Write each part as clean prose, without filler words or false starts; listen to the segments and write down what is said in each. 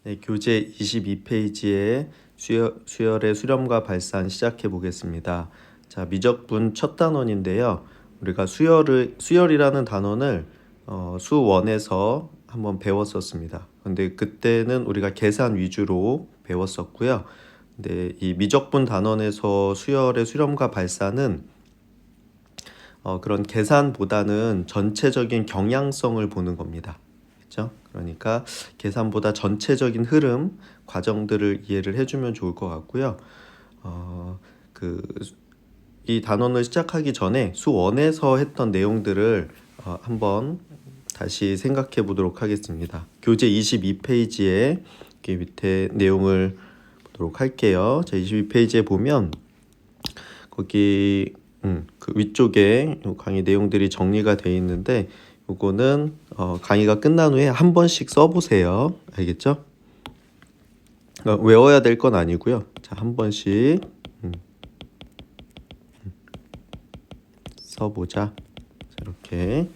네, 교재 22페이지에 수열의 수렴과 발산 시작해 보겠습니다. 자, 미적분 첫 단원인데요. 우리가 수열이라는 단원을 수원에서 한번 배웠었습니다. 근데 그때는 우리가 계산 위주로 배웠었고요. 근데 이 미적분 단원에서 수열의 수렴과 발산은 그런 계산보다는 전체적인 경향성을 보는 겁니다. 그렇죠? 그러니까 계산보다 전체적인 흐름, 과정들을 이해를 해주면 좋을 것 같고요. 이 단원을 시작하기 전에 수원에서 했던 내용들을 한번 다시 생각해 보도록 하겠습니다. 교재 22페이지에 밑에 내용을 보도록 할게요. 자, 22페이지에 보면 거기 그 위쪽에 강의 내용들이 정리가 되어 있는데 요거는 강의가 끝난 후에 한 번씩 써보세요. 알겠죠? 외워야 될 건 아니고요. 자, 한 번씩 써보자. 이렇게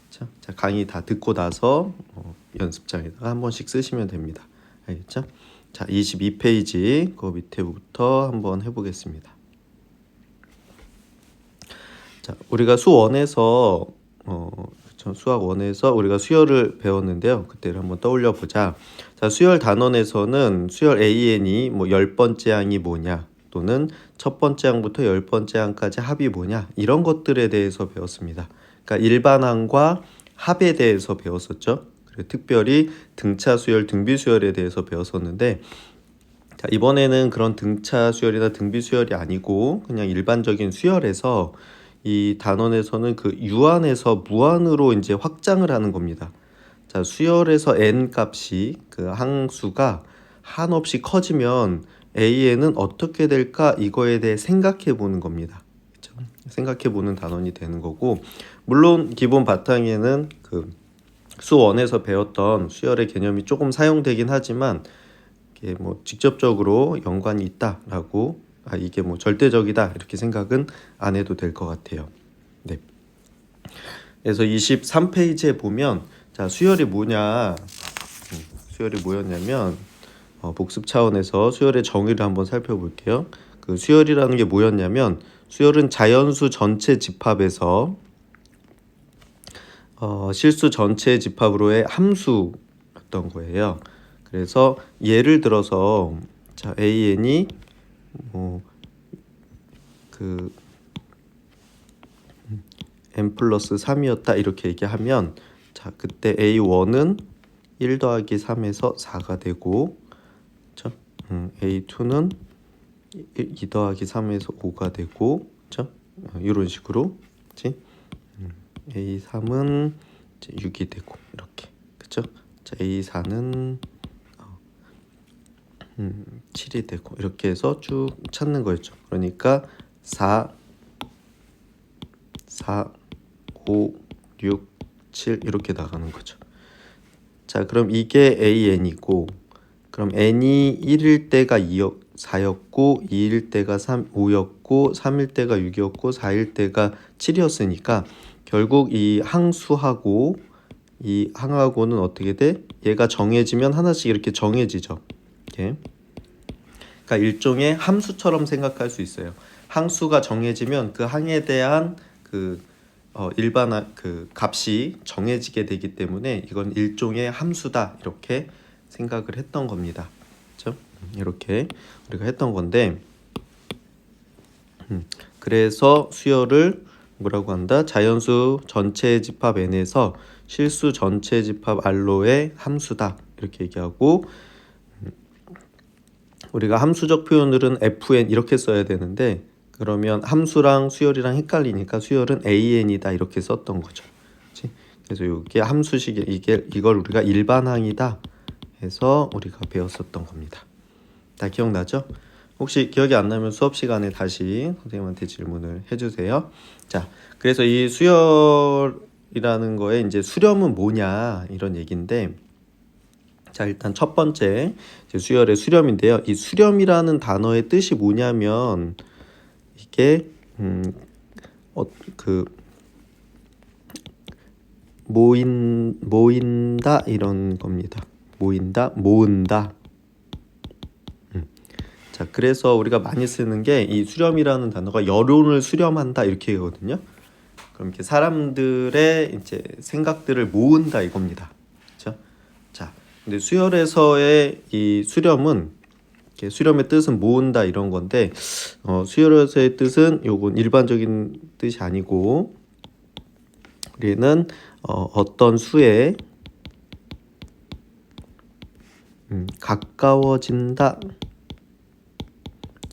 자, 강의 다 듣고 나서 연습장에다가 한 번씩 쓰시면 됩니다. 알겠죠? 자, 22페이지 그 밑에부터 한번 해보겠습니다. 자, 우리가 수원에서 수학 원에서 우리가 수열을 배웠는데요. 그때를 한번 떠올려 보자. 자, 수열 단원에서는 수열 AN이 뭐 10번째 항이 뭐냐, 또는 첫 번째 항부터 10번째 항까지 합이 뭐냐, 이런 것들에 대해서 배웠습니다. 그러니까 일반항과 합에 대해서 배웠었죠. 그리고 특별히 등차 수열, 등비 수열에 대해서 배웠었는데, 자, 이번에는 그런 등차 수열이나 등비 수열이 아니고 그냥 일반적인 수열에서 이 단원에서는 그 유한에서 무한으로 이제 확장을 하는 겁니다. 자, 수열에서 n 값이 그 항수가 한없이 커지면 AN은 어떻게 될까, 이거에 대해 생각해 보는 겁니다. 그렇죠? 생각해 보는 단원이 되는 거고, 물론 기본 바탕에는 그 수원에서 배웠던 수열의 개념이 조금 사용되긴 하지만 이게 뭐 직접적으로 연관이 있다라고, 이게 뭐 절대적이다 이렇게 생각은 안 해도 될 것 같아요. 네. 그래서 23페이지에 보면 자, 수열이 뭐냐, 수열이 뭐였냐면 복습 차원에서 수열의 정의를 한번 살펴볼게요. 그 수열이라는 게 뭐였냐면, 수열은 자연수 전체 집합에서 실수 전체 집합으로의 함수였던 거예요. 그래서 예를 들어서 자, AN이 그 n 플러스 3이었다 이렇게 얘기하면, 자, 그때 A1은 1 더하기 3에서 4가 되고, 그렇죠? A2는 2 더하기 3에서 5가 되고, 그렇죠? 이런 식으로, 그렇지? A3은 6이 되고, 이렇게, 그렇죠? 자, A4는 7이 되고, 이렇게 해서 쭉 찾는 거였죠. 그러니까 4, 5, 6, 7 이렇게 나가는 거죠. 자, 그럼 이게 AN이고, 그럼 N이 1일 때가 4였고, 2일 때가 5였고, 3일 때가 6이었고, 4일 때가 7이었으니까 결국 이 항수하고 이 항하고는 어떻게 돼? 얘가 정해지면 하나씩 이렇게 정해지죠. 이렇게. 그러니까 일종의 함수처럼 생각할 수 있어요. 항수가 정해지면 그 항에 대한 그 일반 그 값이 정해지게 되기 때문에 이건 일종의 함수다 이렇게 생각을 했던 겁니다. 그렇죠? 이렇게 우리가 했던 건데, 그래서 수열을 뭐라고 한다? 자연수 전체 집합 n에서 실수 전체 집합 r로의 함수다 이렇게 얘기하고, 우리가 함수적 표현들은 fn 이렇게 써야 되는데, 그러면 함수랑 수열이랑 헷갈리니까 수열은 AN이다 이렇게 썼던 거죠. 그치? 그래서 이게 함수식, 이걸 우리가 일반항이다 해서 우리가 배웠었던 겁니다. 다 기억나죠? 혹시 기억이 안 나면 수업 시간에 다시 선생님한테 질문을 해주세요. 자, 그래서 이 수열이라는 거에 이제 수렴은 뭐냐 이런 얘기인데, 자, 일단 첫 번째 수열의 수렴인데요. 이 수렴이라는 단어의 뜻이 뭐냐면, 이게 그 모인다 이런 겁니다. 모인다, 모은다, 자, 그래서 우리가 많이 쓰는 게 이 수렴이라는 단어가 여론을 수렴한다 이렇게 하거든요. 그럼 이렇게 사람들의 이제 생각들을 모은다 이겁니다. 그렇죠? 자, 근데 수열에서의 이 수렴은 이렇게 수렴의 뜻은 모은다 이런 건데 수열에서의 뜻은 요건 일반적인 뜻이 아니고 우리는 어떤 수에 가까워진다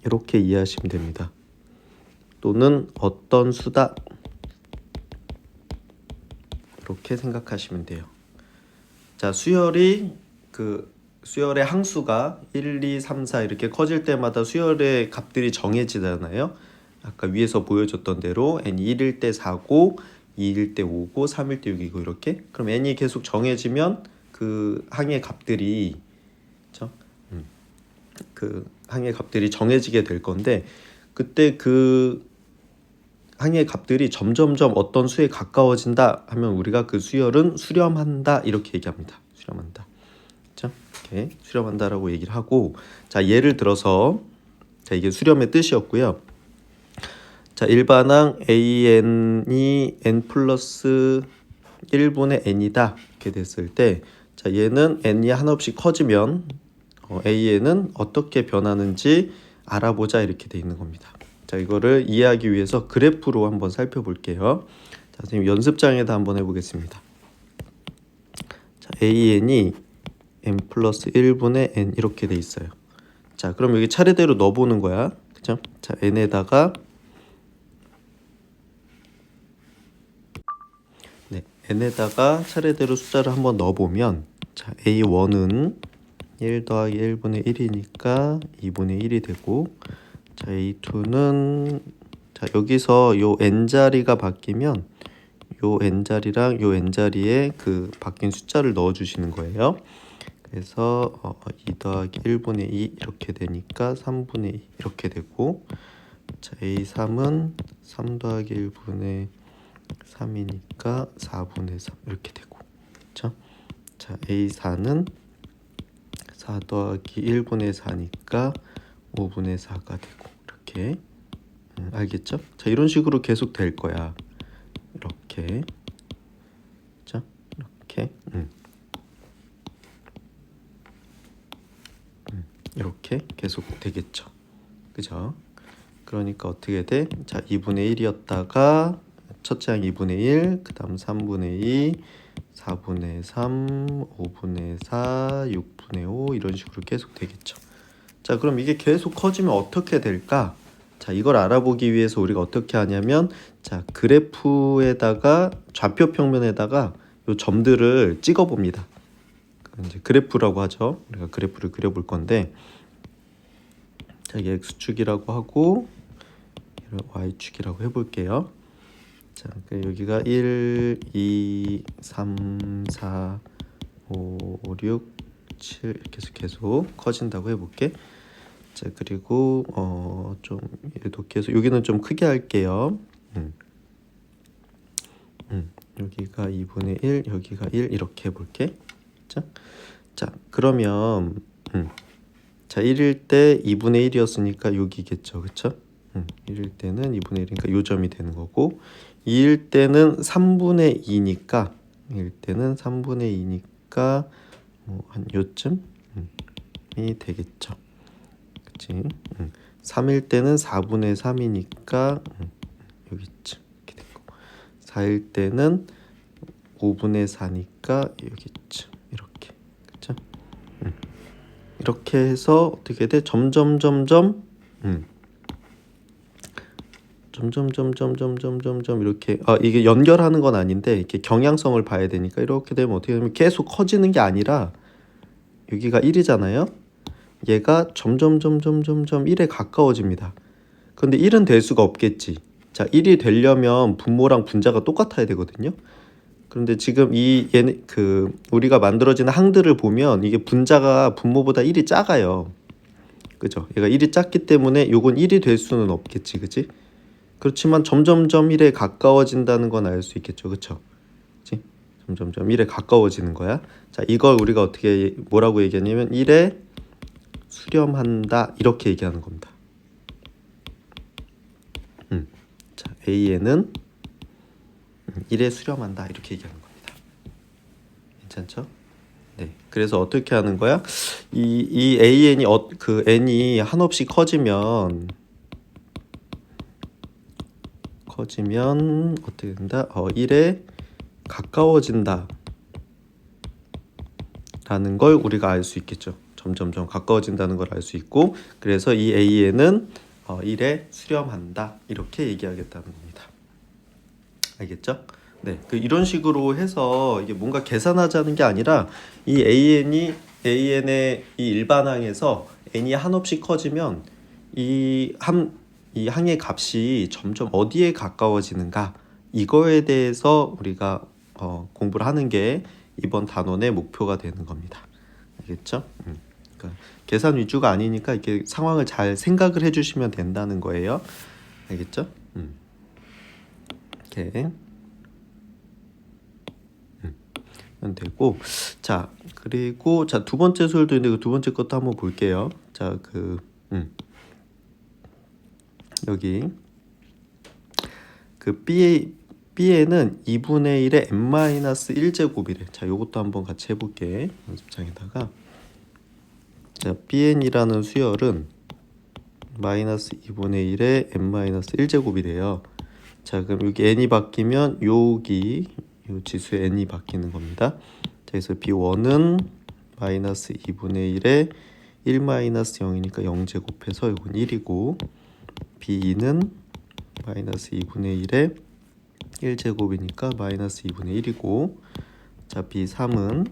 이렇게 이해하시면 됩니다. 또는 어떤 수다 이렇게 생각하시면 돼요. 자, 수열의 항수가 1, 2, 3, 4 이렇게 커질 때마다 수열의 값들이 정해지잖아요. 아까 위에서 보여줬던 대로 n이 1일 때 4고 2일 때 5고 3일 때 6이고 이렇게. 그럼 n이 계속 정해지면 그 항의 값들이 그렇죠? 그 항의 값들이 정해지게 될 건데 그때 그 항의 값들이 점점점 어떤 수에 가까워진다 하면 우리가 그 수열은 수렴한다 이렇게 얘기합니다. 수렴한다. 그렇죠? 이렇게 수렴한다라고 얘기를 하고 자, 예를 들어서 자, 이게 수렴의 뜻이었고요. 자, 일반항 an이 n 플러스 1분의 n이다 이렇게 됐을 때 자, 얘는 n이 한없이 커지면 an은 어떻게 변하는지 알아보자 이렇게 돼 있는 겁니다. 자, 이거를 이해하기 위해서 그래프로 한번 살펴볼게요. 자, 선생님 연습장에다 한번 해보겠습니다. 자, an이 n 플러스 1분의 n 이렇게 돼 있어요. 자, 그럼 여기 차례대로 넣어보는 거야. 그죠? 자, n에다가 n에다가 차례대로 숫자를 한번 넣어보면 자, a1은 1 더하기 1분의 1이니까 2분의 1이 되고 자, a2는 자, 여기서 요 n자리가 바뀌면 요 n자리랑 요 n자리에 그 바뀐 숫자를 넣어 주시는 거예요. 그래서 2 더하기 1분의 2 이렇게 되니까 3분의 2 이렇게 되고 자, a3은 3 더하기 1분의 3이니까 4분의 3 이렇게 되고 그렇죠? 자, a4는 4 더하기 1분의 4니까 5분의 4가 되고 이렇게 알겠죠? 자, 이런 식으로 계속 될 거야. 이렇게 자, 이렇게 이렇게 계속 되겠죠. 그죠? 그러니까 어떻게 돼? 자, 2분의 1이었다가 첫째 항 2분의 1, 그 다음 3분의 2, 4분의 3, 5분의 4, 6분의 5 이런 식으로 계속 되겠죠. 자, 그럼 이게 계속 커지면 어떻게 될까? 자, 이걸 알아보기 위해서 우리가 어떻게 하냐면 자, 그래프에다가 좌표 평면에다가 요 점들을 찍어 봅니다. 이제 그래프라고 하죠. 우리가 그래프를 그려볼 건데 자, 이게 x축이라고 하고 y축이라고 해볼게요. 자, 여기가 1, 2, 3, 4, 5, 6, 7 이렇게 해서 계속 커진다고 해볼게. 자, 그리고 좀 이렇게 해서 여기는 좀 크게 할게요. 여기가 2분의 1, 여기가 1 이렇게 해볼게. 자, 그러면 자, 1일 때 2분의 1이었으니까 여기겠죠. 그쵸? 1일 때는 2분의 1이니까 요 점이 되는 거고 2일 때는 3분의 2니까 1일 때는 3분의 2니까 뭐 한 요쯤이 되겠죠. 그치? 3일 때는 4분의 3이니까 여기쯤 이렇게 되고 4일 때는 5분의 4니까 여기쯤 이렇게 그쵸? 이렇게 해서 어떻게 돼? 점점 이렇게 이게 연결하는 건 아닌데 이렇게 경향성을 봐야 되니까 이렇게 되면 어떻게 되면 계속 커지는 게 아니라 여기가 1이잖아요. 얘가 점점 1에 가까워집니다. 근데 1은 될 수가 없겠지. 자, 1이 되려면 분모랑 분자가 똑같아야 되거든요. 그런데 지금 얘는 우리가 만들어지는 항들을 보면 이게 분자가 분모보다 1이 작아요. 그죠? 얘가 1이 작기 때문에 요건 1이 될 수는 없겠지. 그치? 그렇지만 점점점 1에 가까워진다는 건 알 수 있겠죠. 그쵸? 그치? 점점점 1에 가까워지는 거야. 자, 이걸 우리가 어떻게 뭐라고 얘기하냐면 1의 수렴한다 이렇게 얘기하는 겁니다. 자, AN은 1에 수렴한다 이렇게 얘기하는 겁니다. 괜찮죠? 네. 그래서 어떻게 하는 거야? 이 AN이 그 n이 한없이 커지면 어떻게 된다? 1에 가까워진다 라는 걸 우리가 알 수 있겠죠. 점점점 가까워진다는 걸 알 수 있고, 그래서 이 AN은 1에 수렴한다 이렇게 얘기하겠다는 겁니다. 알겠죠? 네, 이런 식으로 해서 이게 뭔가 계산하자는 게 아니라 이 AN의 이 일반항에서 n이 한없이 커지면 이 항의 값이 점점 어디에 가까워지는가 이거에 대해서 우리가 공부를 하는 게 이번 단원의 목표가 되는 겁니다. 알겠죠? 그러니까 계산 위주가 아니니까 이렇게 상황을 잘 생각을 해주시면 된다는 거예요. 알겠죠? 이렇게 되고, 자 그리고 자 두 번째 수열도 있는데 그 두 번째 것도 한번 볼게요. 자 여기 그 B에는 2분의 1의 n-1제곱이래. 자, 요것도 한번 같이 해볼게. 연습장에다가. 자, Bn이라는 수열은 마이너스 2분의 1의 n-1제곱이래요. 자, 그럼 여기 n이 바뀌면 여기 요 지수의 n이 바뀌는 겁니다. 자, 그래서 B1은 마이너스 2분의 1의 1-0이니까 0제곱해서 이건 1이고, B2는 마이너스 2분의 1의 1제곱이니까 마이너스 2분의 1이고, 자 B3은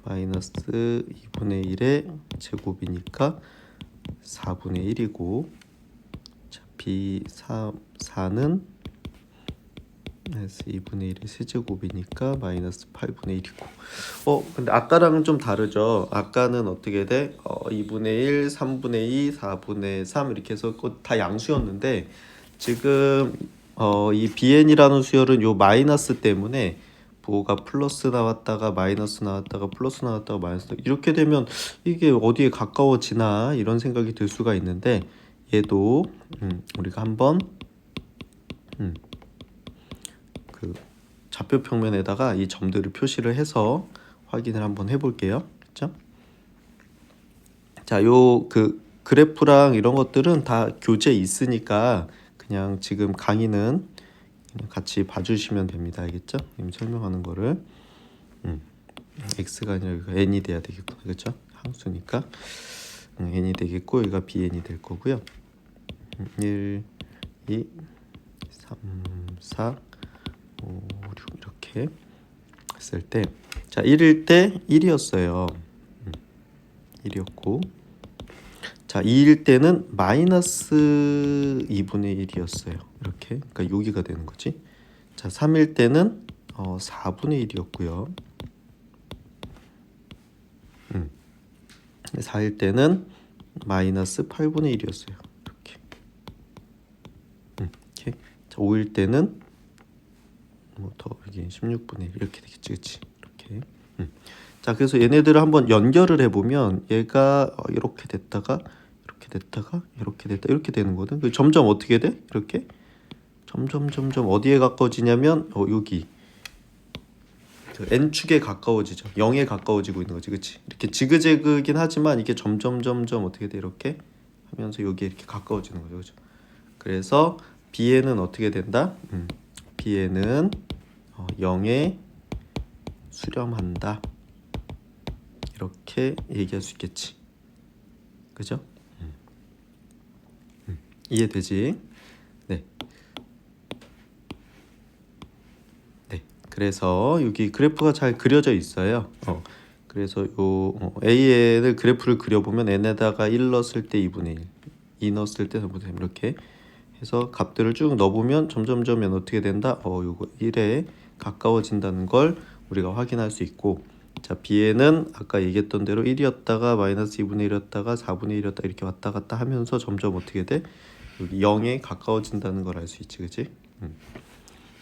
마이너스 2분의 1의 제곱이니까 4분의 1이고, 자 B4는 마이너스 2분의 1의 세제곱이니까 마이너스 8분의 1이고. 근데 아까랑은 좀 다르죠. 아까는 어떻게 돼? 2분의 1, 3분의 2, 4분의 3 이렇게 해서 다 양수였는데, 지금 이 bn이라는 수열은 요 마이너스 때문에 뭐가 플러스 나왔다가 마이너스 나왔다가 플러스 나왔다가 마이너스 이렇게 되면 이게 어디에 가까워지나 이런 생각이 들 수가 있는데, 얘도 우리가 한번 그 좌표 평면에다가 이 점들을 표시를 해서 확인을 한번 해볼게요. 그렇죠? 자, 요 그래프랑 이런 것들은 다 교재에 있으니까 그냥 지금 강의는 같이 봐주시면 됩니다. 알겠죠? 지금 설명하는 거를 x가 아니라 여기가 n이 돼야 되겠고, 그렇죠? 함수니까 n이 되겠고, 여기가 bn이 될 거고요. 1, 2, 3, 4, 5, 6 이렇게 했을 때, 자 1일 때 1이었어요. 1이었고, 자 2일 때는 마이너스 2분의 1이었어요. 이렇게, 그러니까 여기가 되는 거지. 자 3일 때는 4분의 1이었고요. 4일 때는 마이너스 8분의 1이었어요. 이렇게. 이렇게. 자 5일 때는 더 여기 16분의 1 이렇게 되겠지, 그렇지? 이렇게. 자 그래서 얘네들을 한번 연결을 해보면 얘가 이렇게 됐다가 이렇게 됐다가 이렇게 됐다 이렇게 되는 거든. 점점 어떻게 돼? 이렇게 점점 어디에 가까워지냐면 여기 그 n축에 가까워지죠. 0에 가까워지고 있는 거지, 그렇지? 이렇게 지그재그긴 하지만 이게 점점 어떻게 돼? 이렇게 하면서 여기에 이렇게 가까워지는 거죠, 그렇죠? 그래서 bn은 어떻게 된다? bn은 0에 수렴한다. 이렇게 얘기할 수 있겠지, 그죠? 이해되지? 네. 그래서 여기 그래프가 잘 그려져 있어요. 그래서 요 AN을 그래프를 그려보면 n에다가 1 넣었을 때 2분의 1, 2 넣었을 때 3분의 3 이렇게 해서 값들을 쭉 넣어보면 점점 어떻게 된다? 요거 1에 가까워진다는 걸 우리가 확인할 수 있고, 자 bn은 아까 얘기했던 대로 1이었다가 마이너스 2분의 1이었다가 4분의 1이었다 이렇게 왔다 갔다 하면서 점점 어떻게 돼? 여기 0에 가까워진다는 걸 알 수 있지, 그치?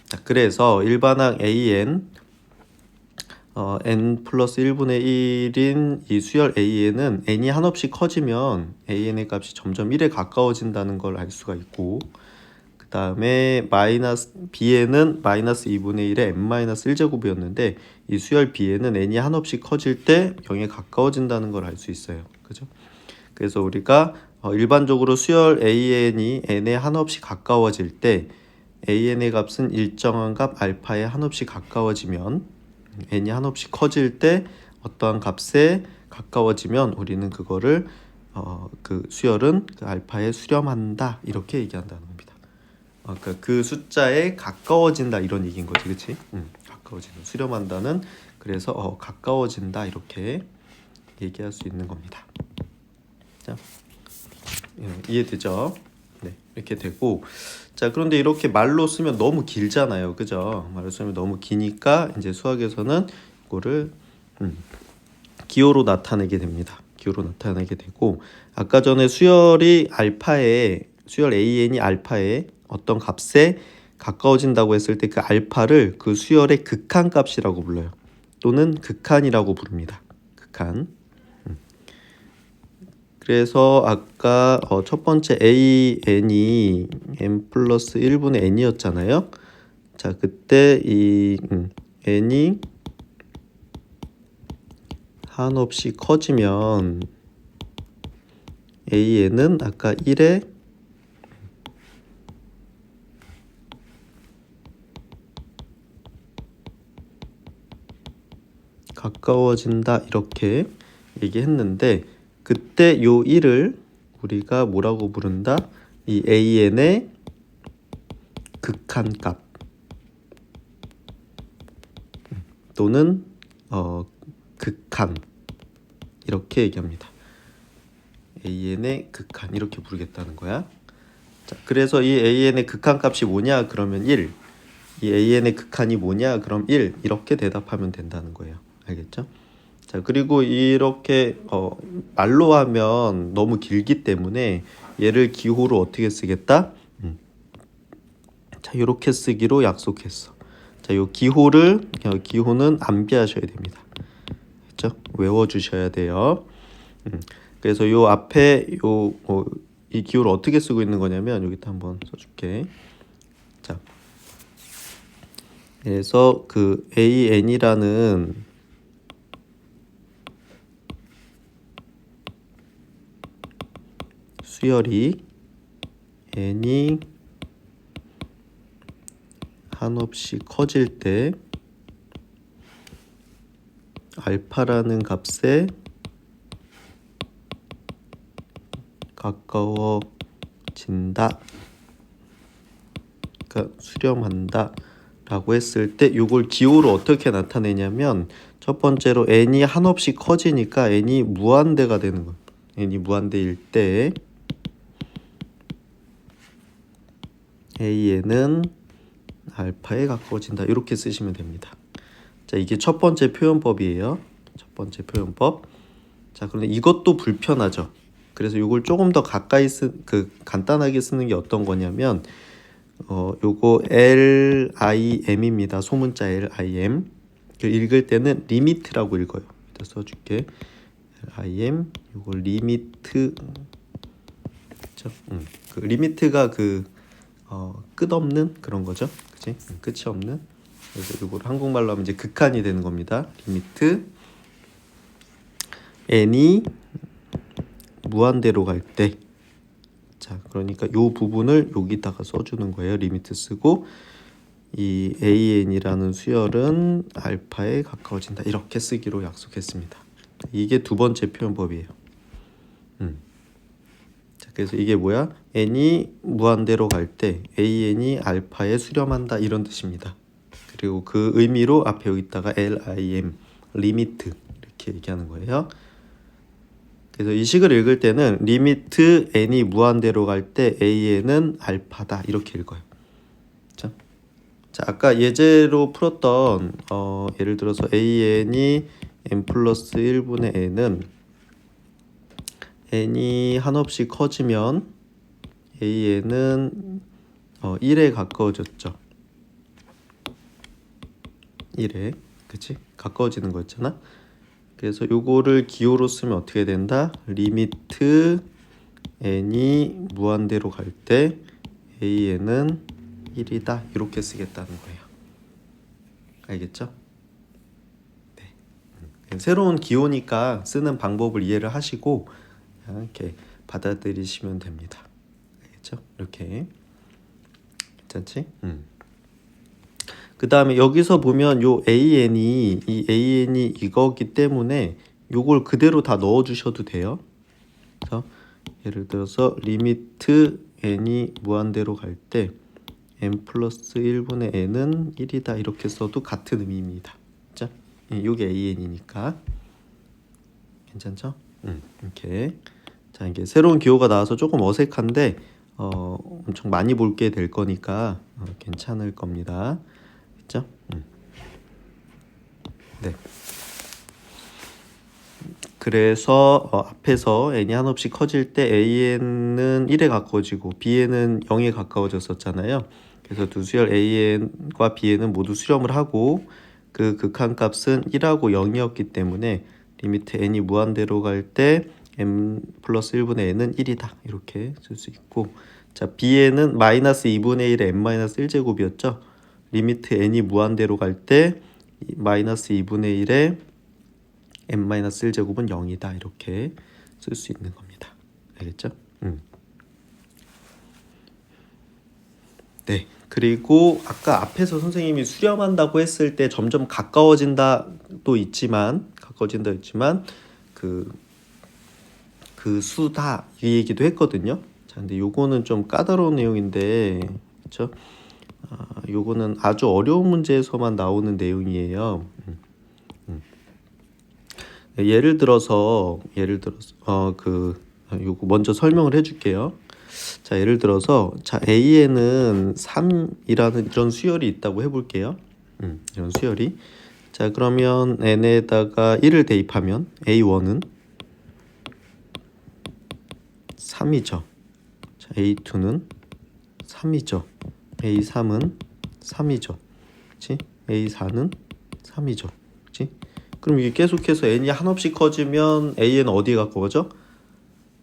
자, 그래서 일반항 AN n 플러스 1분의 1인 이 수열 a에는 n이 한없이 커지면 an의 값이 점점 1에 가까워진다는 걸 알 수가 있고, 그 다음에 마이너스 b에는 마이너스 2분의 1의 n-1제곱이었는데 이 수열 b에는 n이 한없이 커질 때 0에 가까워진다는 걸 알 수 있어요. 그죠? 그래서 우리가 일반적으로 수열 an이 n에 한없이 가까워질 때 an의 값은 일정한 값 알파에 한없이 가까워지면, n이 한없이 커질 때 어떠한 값에 가까워지면 우리는 그거를 그 수열은 그 알파에 수렴한다 이렇게 얘기한다는 겁니다. 그러니까 그 숫자에 가까워진다 이런 얘기인 거지, 그렇지? 가까워진다, 수렴한다는, 그래서 가까워진다 이렇게 얘기할 수 있는 겁니다. 자, 이해되죠? 네, 이렇게 되고, 자, 그런데 이렇게 말로 쓰면 너무 길잖아요, 그죠? 말로 쓰면 너무 기니까 이제 수학에서는 이거를 기호로 나타내게 됩니다. 기호로 나타내게 되고, 아까 전에 수열 AN이 알파에 어떤 값에 가까워진다고 했을 때 그 알파를 그 수열의 극한값이라고 불러요. 또는 극한이라고 부릅니다. 극한. 그래서 아까 첫 번째 AN이 n 플러스 1분의 n이었잖아요. 자, 그때 이 n이 한없이 커지면 AN은 아까 1에 가까워진다 이렇게 얘기했는데, 그때 요 1을 우리가 뭐라고 부른다? 이 AN의 극한값 또는 극한 이렇게 얘기합니다. AN의 극한 이렇게 부르겠다는 거야. 자, 그래서 이 AN의 극한값이 뭐냐? 그러면 1. 이 AN의 극한이 뭐냐? 그럼 1 이렇게 대답하면 된다는 거예요. 알겠죠? 자, 그리고 이렇게 말로 하면 너무 길기 때문에 얘를 기호로 어떻게 쓰겠다? 자, 이렇게 쓰기로 약속했어. 자, 요 기호는 암기하셔야 됩니다. 그렇죠? 외워주셔야 돼요. 그래서 요 앞에 이 기호를 어떻게 쓰고 있는 거냐면 여기다 한번 써줄게. 자, 그래서 그 AN이라는 수열이 n이 한없이 커질 때 알파라는 값에 가까워진다, 그러니까 수렴한다 라고 했을 때 이걸 기호로 어떻게 나타내냐면, 첫 번째로 n이 한없이 커지니까 n이 무한대가 되는 거예요. n이 무한대일 때 AN은 알파에 가까워진다 이렇게 쓰시면 됩니다. 자, 이게 첫 번째 표현법이에요. 첫 번째 표현법. 자, 그런데 이것도 불편하죠. 그래서 이걸 조금 더 가까이 간단하게 쓰는 게 어떤 거냐면, 요거 LIM입니다. 소문자 LIM. 읽을 때는 리미트라고 읽어요. 일단 써줄게. LIM. 요거 리미트. 그렇죠? 그 리미트가 끝없는 그런 거죠. 그치? 끝이 없는. 그래서 이걸 한국말로 하면 이제 극한이 되는 겁니다. 리미트 n이 무한대로 갈 때. 자, 그러니까 요 부분을 여기다가 써주는 거예요. 리미트 쓰고 이 AN이라는 수열은 알파에 가까워진다 이렇게 쓰기로 약속했습니다. 이게 두 번째 표현법이에요. 자, 그래서 이게 뭐야? n이 무한대로 갈 때 AN이 알파에 수렴한다 이런 뜻입니다. 그리고 그 의미로 앞에 여기다가 LIM, 리미트 이렇게 얘기하는 거예요. 그래서 이 식을 읽을 때는 리미트 n이 무한대로 갈 때 AN은 알파다 이렇게 읽어요. 자, 아까 예제로 풀었던 예를 들어서 AN이 n 플러스 1분의 n은 n이 한없이 커지면 AN은 1에 가까워졌죠. 1에. 그치? 가까워지는 거였잖아. 그래서 요거를 기호로 쓰면 어떻게 된다? 리미트 n이 무한대로 갈 때 an은 1이다 이렇게 쓰겠다는 거예요. 알겠죠? 네. 새로운 기호니까 쓰는 방법을 이해를 하시고 그냥 이렇게 받아들이시면 됩니다. 알겠죠? 이렇게 괜찮지? 그 다음에 여기서 보면 요 an이 이거기 때문에 요걸 그대로 다 넣어 주셔도 돼요. 그래서 예를 들어서 리미트 n이 무한대로 갈 때 n 플러스 1분의 n은 1이다 이렇게 써도 같은 의미입니다. 그죠? 요게 an이니까 괜찮죠? 이렇게 자 이게 새로운 기호가 나와서 조금 어색한데 엄청 많이 볼게 될 거니까 괜찮을 겁니다. 그죠? 네. 그래서 앞에서 n이 한없이 커질 때 an은 1에 가까워지고 bn은 0에 가까워졌었잖아요. 그래서 두 수열 an과 bn은 모두 수렴을 하고 그 극한값은 1하고 0이었기 때문에 리미트 n이 무한대로 갈 때 n 플러스 1분의 n은 1이다 이렇게 쓸 수 있고 자 bn은 마이너스 2분의 1의 n 마이너스 1제곱이었죠. 리미트 n이 무한대로 갈 때 마이너스 2분의 1의 n-1제곱은 0이다 이렇게 쓸 수 있는 겁니다. 알겠죠? 네. 그리고 아까 앞에서 선생님이 수렴한다고 했을 때 점점 가까워진다도 있지만 그 수다 이 얘기도 했거든요. 자, 근데 요거는 좀 까다로운 내용인데 그렇죠? 요거는 아주 어려운 문제에서만 나오는 내용이에요. 예를 들어서 요거 먼저 설명을 해줄게요. 자 예를 들어서 자 A에는 3이라는 이런 수열이 있다고 해볼게요. 이런 수열이 자 그러면 n에다가 1을 대입하면 A1은 3이죠. 자 A2는 3이죠. A3은 3이죠. 그치? A4는 3이죠. 그치? 그럼 이게 계속해서 n이 한없이 커지면 a는 어디에 가까워져?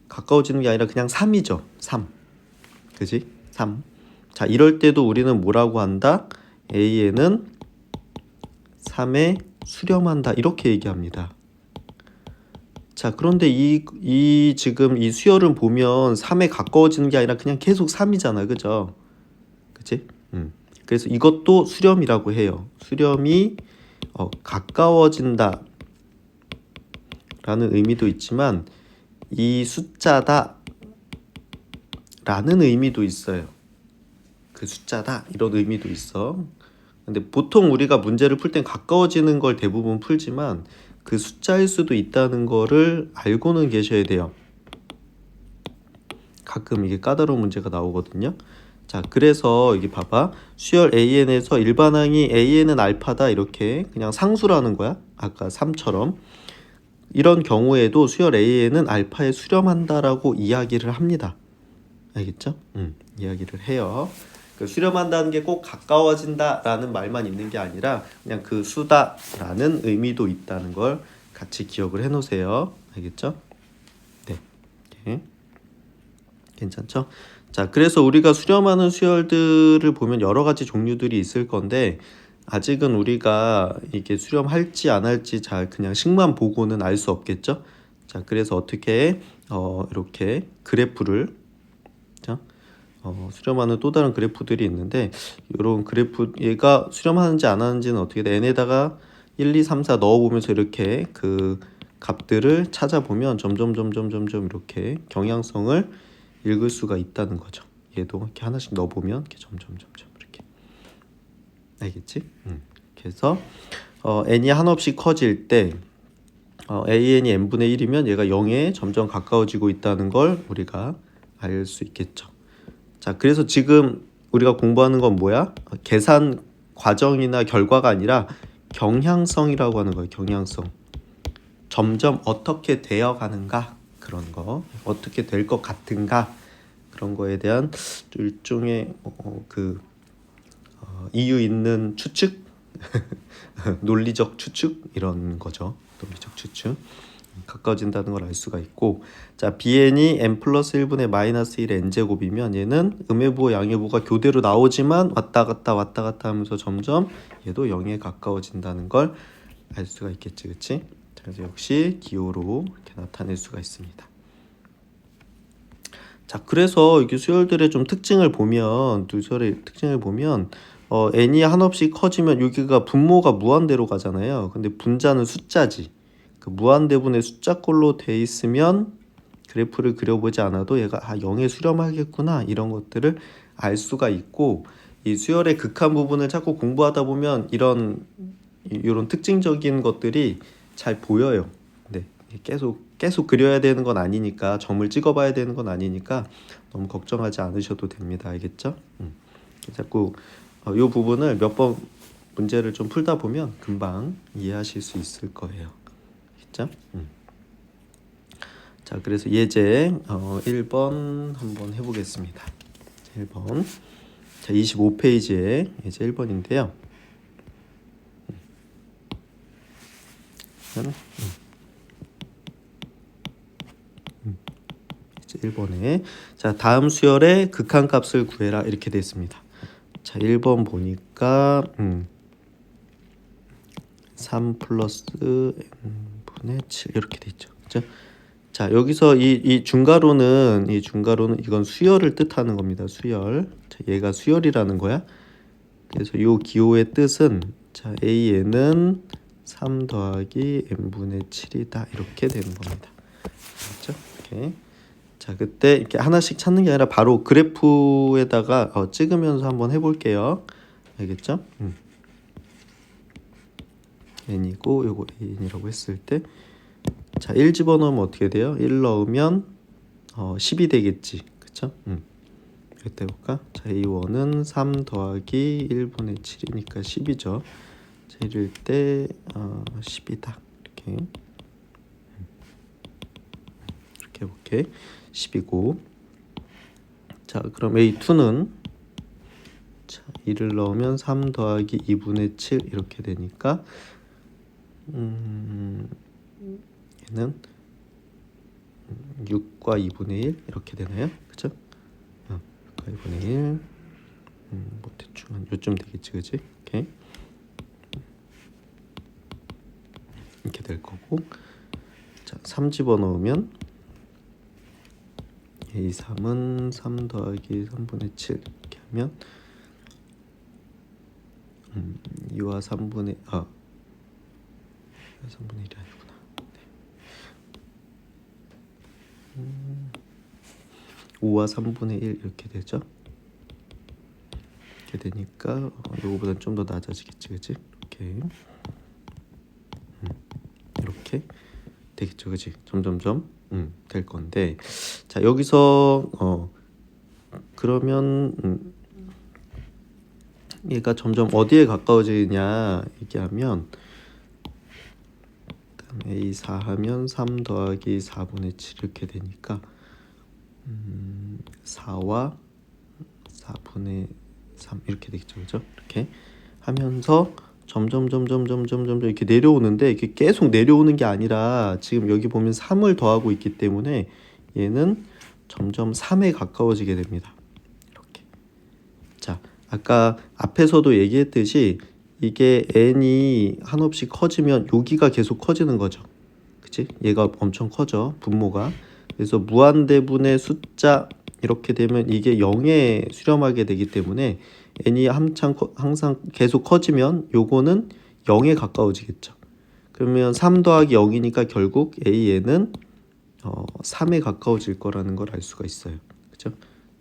가까워지는 게 아니라 그냥 3이죠. 3. 그지? 3. 자, 이럴 때도 우리는 뭐라고 한다? a는 3에 수렴한다. 이렇게 얘기합니다. 자, 그런데 지금 이 수열을 보면 3에 가까워지는 게 아니라 그냥 계속 3이잖아. 그죠? 그치? 그래서 이것도 수렴이라고 해요. 수렴이 가까워진다 라는 의미도 있지만 이 숫자다 라는 의미도 있어요. 그 숫자다 이런 의미도 있어. 근데 보통 우리가 문제를 풀 땐 가까워지는 걸 대부분 풀지만 그 숫자일 수도 있다는 거를 알고는 계셔야 돼요. 가끔 이게 까다로운 문제가 나오거든요. 자, 그래서 여기 봐봐. 수열 AN에서 일반항이 AN은 알파다 이렇게 그냥 상수라는 거야. 아까 3처럼. 이런 경우에도 수열 AN은 알파에 수렴한다라고 이야기를 합니다. 알겠죠? 이야기를 해요. 그 수렴한다는 게 꼭 가까워진다라는 말만 있는 게 아니라 그냥 그 수다라는 의미도 있다는 걸 같이 기억을 해놓으세요. 알겠죠? 네. 이렇게. 괜찮죠? 자, 그래서 우리가 수렴하는 수열들을 보면 여러 가지 종류들이 있을 건데 아직은 우리가 이게 수렴할지 안 할지 잘 그냥 식만 보고는 알 수 없겠죠? 자, 그래서 어떻게 이렇게 그래프를 자, 수렴하는 또 다른 그래프들이 있는데 이런 그래프 얘가 수렴하는지 안 하는지는 어떻게 돼? n에다가 1, 2, 3, 4 넣어보면서 이렇게 그 값들을 찾아보면 점점 이렇게 경향성을 읽을 수가 있다는 거죠. 얘도 이렇게 하나씩 넣어보면 이렇게 점점 이렇게 알겠지? 그래서 n이 한없이 커질 때 an이 n분의 1이면 얘가 0에 점점 가까워지고 있다는 걸 우리가 알 수 있겠죠. 자, 그래서 지금 우리가 공부하는 건 뭐야? 계산 과정이나 결과가 아니라 경향성이라고 하는 거예요. 경향성. 점점 어떻게 되어 가는가 그런 거. 어떻게 될 것 같은가 그런 거에 대한 일종의 이유 있는 추측 논리적 추측 이런 거죠. 논리적 추측. 가까워진다는 걸 알 수가 있고, 자 bn이 n 플러스 1분의 마이너스 1 n제곱이면 얘는 음의부와 양의부가 교대로 나오지만 왔다 갔다 하면서 점점 얘도 0에 가까워진다는 걸 알 수가 있겠지, 그치? 그래서 역시 기호로 이렇게 나타낼 수가 있습니다. 자, 그래서 이게 수열들의 좀 특징을 보면, 두 수열의 특징을 보면 n이 한없이 커지면 여기가 분모가 무한대로 가잖아요. 근데 분자는 숫자지. 그 무한대분의 숫자꼴로 돼 있으면 그래프를 그려보지 않아도 얘가 0에 수렴하겠구나 이런 것들을 알 수가 있고, 이 수열의 극한 부분을 자꾸 공부하다 보면 이런 특징적인 것들이 잘 보여요. 네, 계속 그려야 되는 건 아니니까, 점을 찍어봐야 되는 건 아니니까 너무 걱정하지 않으셔도 됩니다. 알겠죠? 자꾸 이 부분을 몇 번 문제를 좀 풀다 보면 금방 이해하실 수 있을 거예요. 알겠죠? 자, 그래서 예제 1번 한번 해보겠습니다. 1번. 자, 25페이지에 예제 1번인데요. 1번에 자, 다음 수열의 극한값을 구해라 이렇게 되어 있습니다. 자, 1번 보니까 3 플러스 n분의 7 이렇게 돼 있죠. 그죠? 자, 여기서 이 중괄호는 이건 수열을 뜻하는 겁니다. 수열. 자, 얘가 수열이라는 거야. 그래서 이 기호의 뜻은 자, AN은 3 더하기 n분의 7이다 이렇게 되는 겁니다. 그렇죠? 이렇게. 자, 그때 이렇게 하나씩 찾는 게 아니라 바로 그래프에다가 찍으면서 한번 해볼게요. 알겠죠? n이고 요거 n이라고 했을 때, 자, 1 집어넣으면 어떻게 돼요? 1 넣으면 10이 되겠지. 그쵸? 이때 볼까? 자, A1은 3 더하기 1분의 7이니까 10이죠. 자, 이럴 때 10이다. 이렇게 해볼게. 10이고, 자, 그럼 A2는 자, 2를 넣으면 3 더하기 2분의 7 이렇게 되니까 얘는 6과 2분의 1 이렇게 되나요? 그죠? 6과 2분의 1 뭐 대충 한 요쯤 되겠지, 그지? 이렇게 될 거고, 자, 3 집어넣으면 A3은 3 더하기 3분의 7 이렇게 하면 2와 3분의 3분의 1이 아니구나. 네. 5와 3분의 1 이렇게 되죠. 이렇게 되니까 이거보다 좀 더 낮아지겠지, 그치? 이렇게 되겠죠, 그치? 점점점 될 건데, 자, 여기서 그러면 얘가 점점 어디에 가까워지냐 얘기하면, A4 하면 3 더하기 4분의 7 이렇게 되니까 4와 4분의 3 이렇게 되겠죠, 그죠? 이렇게 하면서 점점 이렇게 내려오는데, 이게 계속 내려오는 게 아니라 지금 여기 보면 3을 더하고 있기 때문에 얘는 점점 3에 가까워지게 됩니다. 이렇게. 자, 아까 앞에서도 얘기했듯이 이게 n이 한없이 커지면 여기가 계속 커지는 거죠. 그치? 얘가 엄청 커져, 분모가. 그래서 무한대분의 숫자 이렇게 되면 이게 0에 수렴하게 되기 때문에 n이 항상 계속 커지면 요거는 0에 가까워지겠죠. 그러면 3 더하기 0이니까 결국 AN은 3에 가까워질 거라는 걸 알 수가 있어요. 그죠?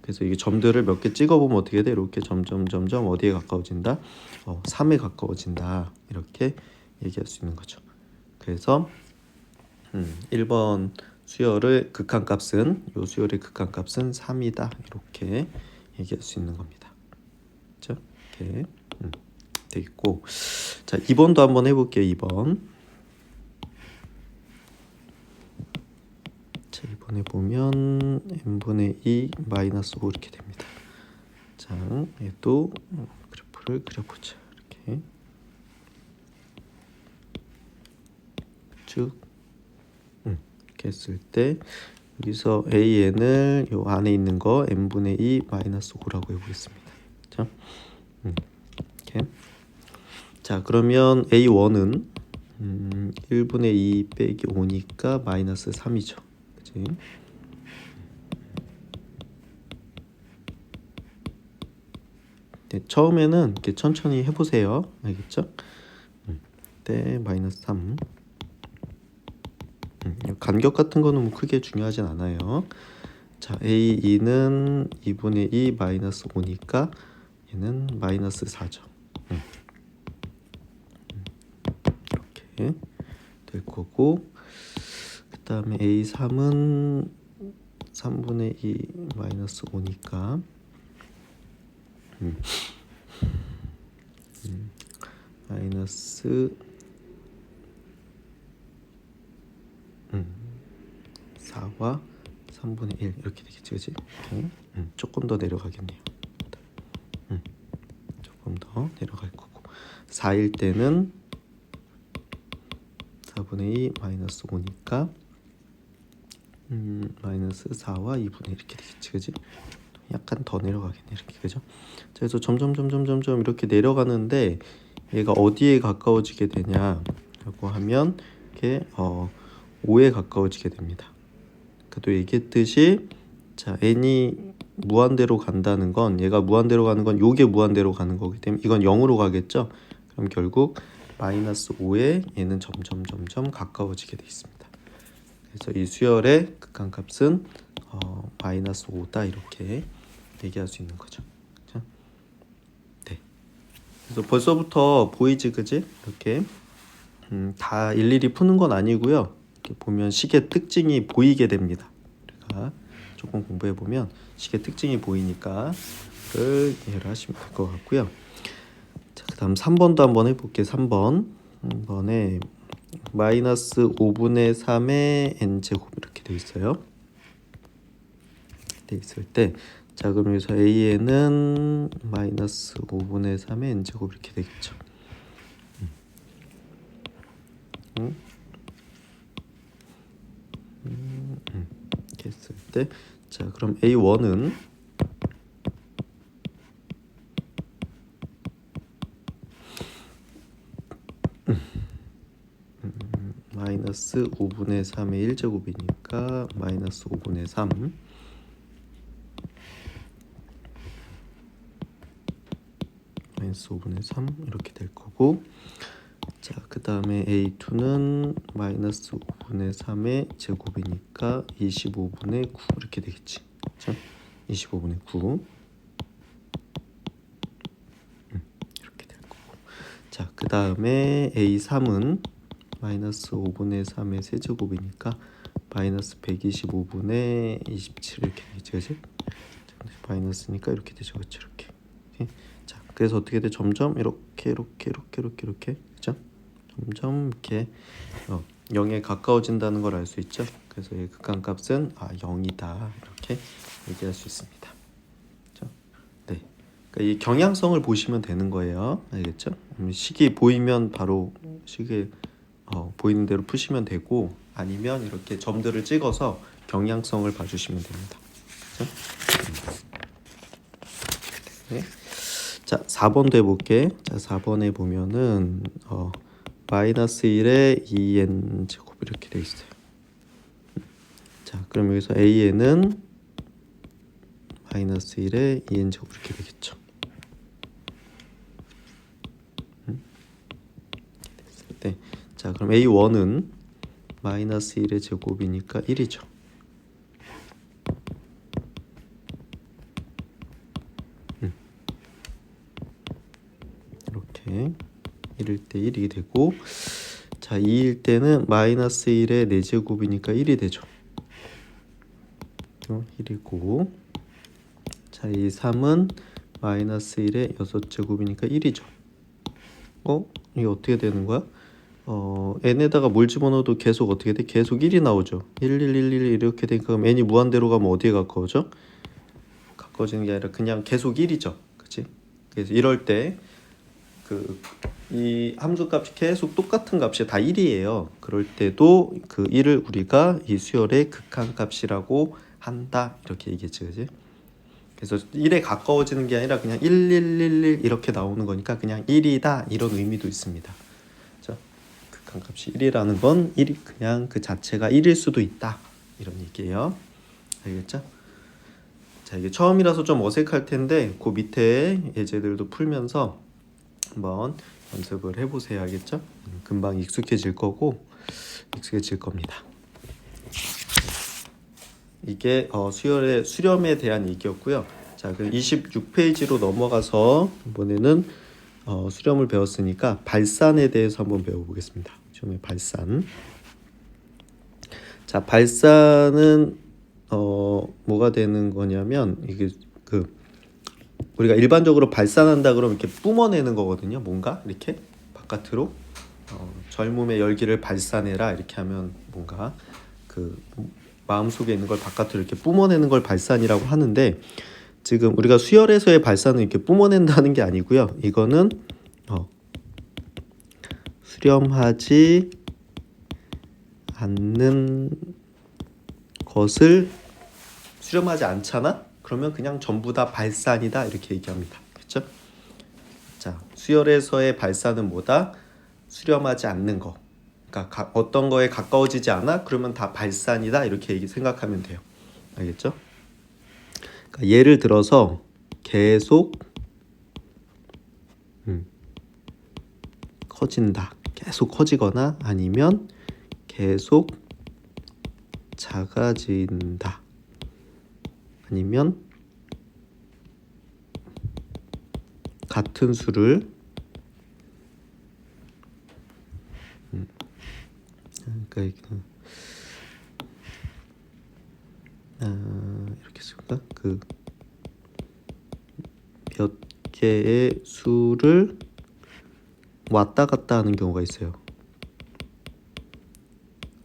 그래서 이게 점들을 몇 개 찍어보면 어떻게 돼? 이렇게 점점 어디에 가까워진다? 3에 가까워진다. 이렇게 얘기할 수 있는 거죠. 그래서 1번 수열의 극한값은, 요 수열의 극한값은 3이다. 이렇게 얘기할 수 있는 겁니다. 그렇죠? 이렇게 되겠고, 자, 2번도 한번 해볼게요. 2번. 자, 2번에 보면 n분의 2 마이너스 5 이렇게 됩니다. 자, 얘도 그래프를 그려보자. 이렇게. 쭉 이렇게 했을 때 여기서 AN을 요 안에 있는 거 n분의 2 마이너스 5라고 해보겠습니다. 자, 이렇게. 자, 그러면 A1은 1분의 2 빼기 5니까 마이너스 3이죠. 그치? 네, 처음에는 이렇게 천천히 해보세요. 알겠죠? 네, 마이너스 3. 간격 같은 거는 뭐 크게 중요하진 않아요. 자, A2는 2분의 2 마이너스 5니까 얘는 마이너스 4죠. 이렇게 될 거고, 그 다음에 A3은 3분의 2 마이너스 5니까 마이너스 4와 3분의 1 이렇게 되겠지, 그치? 이렇게. 조금 더 내려가겠네요. 조금 더 내려갈 거고, 4일 때는 4분의 2 마이너스 5니까 마이너스 4와 2분의 1 이렇게 되겠지, 그치? 약간 더 내려가겠네, 이렇게, 그죠? 자, 그래서 점점 이렇게 내려가는데 얘가 어디에 가까워지게 되냐라고 하면 이렇게 5에 가까워지게 됩니다. 또 얘기했듯이, 자, n이 무한대로 간다는 건, 얘가 무한대로 가는 건 요게 무한대로 가는 거기 때문에 이건 0으로 가겠죠. 그럼 결국 마이너스 5에 얘는 점점 가까워지게 돼 있습니다. 그래서 이 수열의 극한값은 마이너스 5다, 이렇게 얘기할 수 있는 거죠. 그렇죠? 네. 그래서 벌써부터 보이지, 그지? 이렇게 다 일일이 푸는 건 아니고요. 이렇게 보면 식의 특징이 보이게 됩니다. 우리가 조금 공부해 보면 식의 특징이 보이니까 그걸 이해를 하시면 될 것 같고요. 자, 그다음 3번도 한번 해볼게요. 3번에 마이너스 5분의 3의 n제곱 이렇게 돼 있어요. 돼 있을 때, 자, 그럼 여기서 AN은 마이너스 5분의 3의 n제곱 이렇게 되겠죠. 이렇게 했을 때, 자, 그럼 A1은 마이너스 5분의 3의 1제곱이니까 마이너스 5분의 3 마이너스 5분의 3 이렇게 될 거고, 자, 그 다음에 A2는 마이너스 5분의 3의 제곱이니까 25분의 9 이렇게 되겠지. 자, 25분의 9 이렇게 될 거고, 자, 그 다음에 A3은 마이너스 5분의 3의 세제곱이니까 마이너스 125분의 27 이렇게 되겠지, 그치? 마이너스니까 이렇게 되죠, 그렇죠? 이렇게. 오케이? 자, 그래서 어떻게 돼? 점점 이렇게 그죠? 점점 이렇게 0에 가까워진다는 걸 알 수 있죠. 그래서 이 극한값은 0이다, 이렇게 얘기할 수 있습니다. 그렇죠? 네, 그러니까 이 경향성을 보시면 되는 거예요. 알겠죠? 식이 보이면 바로 식에 보이는 대로 푸시면 되고, 아니면 이렇게 점들을 찍어서 경향성을 봐주시면 됩니다. 그렇죠? 네. 자, 4번도 해볼게. 자, 4번에 보면은 마이너스 1에 2n 제곱 이렇게 돼 있어요. 자, 그럼 여기서 AN은 마이너스 1에 2n 제곱 이렇게 되겠죠. 됐을 때, 자, 그럼 A1은 마이너스 1의 제곱이니까 1이죠. 이렇게 1일 때 1이 되고, 자, 2일 때는 마이너스 1의 4제곱이니까 1이 되죠. 1이고, 자, 이 3은 마이너스 1의 6제곱이니까 1이죠. 이게 어떻게 되는 거야? n에다가 뭘 집어넣어도 계속 어떻게 돼? 계속 1이 나오죠. 1, 1, 1, 1 이렇게 되니까 그럼 n이 무한대로 가면 어디에 가까워져? 가까워지는 게 아니라 그냥 계속 1이죠. 그치? 그래서 이럴 때 이 함수값이 계속 똑같은 값이 다 1이에요. 그럴 때도 그 1을 우리가 이 수열의 극한값이라고 한다. 이렇게 얘기했지, 그지? 그래서 1에 가까워지는 게 아니라 그냥 1, 1, 1, 1 이렇게 나오는 거니까 그냥 1이다 이런 의미도 있습니다. 그렇죠? 극한값이 1이라는 건 1이 그냥 그 자체가 1일 수도 있다. 이런 얘기예요. 알겠죠? 자, 이게 처음이라서 좀 어색할 텐데 그 밑에 예제들도 풀면서 한번 연습을 해보세요. 알겠죠? 금방 익숙해질 거고 익숙해질 겁니다. 이게 수열의 수렴에 대한 얘기였고요. 자, 그 26페이지로 넘어가서 이번에는 수렴을 배웠으니까 발산에 대해서 한번 배워보겠습니다. 처음에 발산. 자, 발산은 뭐가 되는 거냐면 이게 우리가 일반적으로 발산한다 그러면 이렇게 뿜어내는 거거든요. 뭔가 이렇게 바깥으로 젊음의 열기를 발산해라 이렇게 하면 뭔가 그 마음속에 있는 걸 바깥으로 이렇게 뿜어내는 걸 발산이라고 하는데 지금 우리가 수열에서의 발산은 이렇게 뿜어낸다는 게 아니고요. 이거는 수렴하지 않는 것을 수렴하지 않잖아? 그러면 그냥 전부 다 발산이다 이렇게 얘기합니다. 그렇죠? 자, 수열에서의 발산은 뭐다? 수렴하지 않는 거. 그러니까 어떤 거에 가까워지지 않아? 그러면 다 발산이다 이렇게 생각하면 돼요. 알겠죠? 그러니까 예를 들어서 계속 커진다. 계속 커지거나 아니면 계속 작아진다. 아니면 같은 수를 그러니까 이렇게 쓸까? 몇 개의 수를 왔다 갔다 하는 경우가 있어요.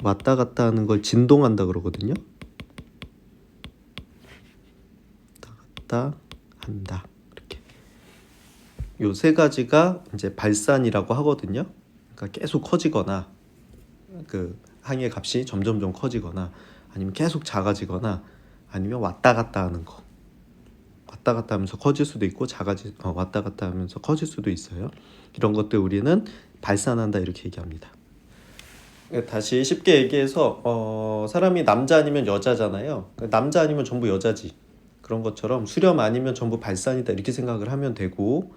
왔다 갔다 하는 걸 진동한다 그러거든요. 왔다 갔다 한다. 이렇게. 요 세 가지가 이제 발산이라고 하거든요. 그러니까 계속 커지거나 그 항의 값이 점점점 커지거나 아니면 계속 작아지거나 아니면 왔다 갔다 하는 거. 왔다 갔다 하면서 커질 수도 있고 왔다 갔다 하면서 커질 수도 있어요. 이런 것들 우리는 발산한다 이렇게 얘기합니다. 다시 쉽게 얘기해서 사람이 남자 아니면 여자잖아요. 남자 아니면 전부 여자지. 그런 것처럼 수렴 아니면 전부 발산이다 이렇게 생각을 하면 되고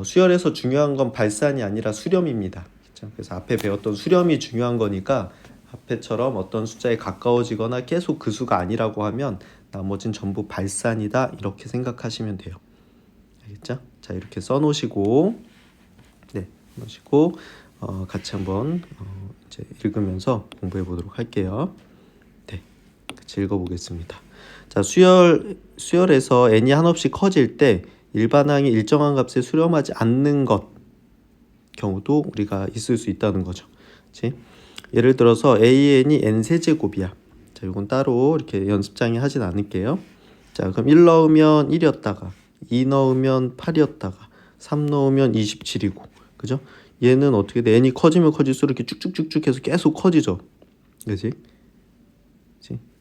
수열에서 중요한 건 발산이 아니라 수렴입니다. 그렇죠? 그래서 앞에 배웠던 수렴이 중요한 거니까 앞에처럼 어떤 숫자에 가까워지거나 계속 그 수가 아니라고 하면 나머진 전부 발산이다 이렇게 생각하시면 돼요. 알겠죠? 자, 이렇게 써놓으시고 같이 한번 이제 읽으면서 공부해 보도록 할게요. 네, 같이 읽어보겠습니다. 자, 수열에서 n이 한없이 커질 때 일반항이 일정한 값에 수렴하지 않는 것 경우도 우리가 있을 수 있다는 거죠. 그치? 예를 들어서 an이 n세제곱이야. 자, 이건 따로 이렇게 연습장에 하진 않을게요. 자, 그럼 1 넣으면 1이었다가 2 넣으면 8이었다가 3 넣으면 27이고 그죠? 얘는 어떻게 돼? n이 커지면 커질수록 이렇게 쭉쭉쭉쭉 해서 계속 커지죠. 그치?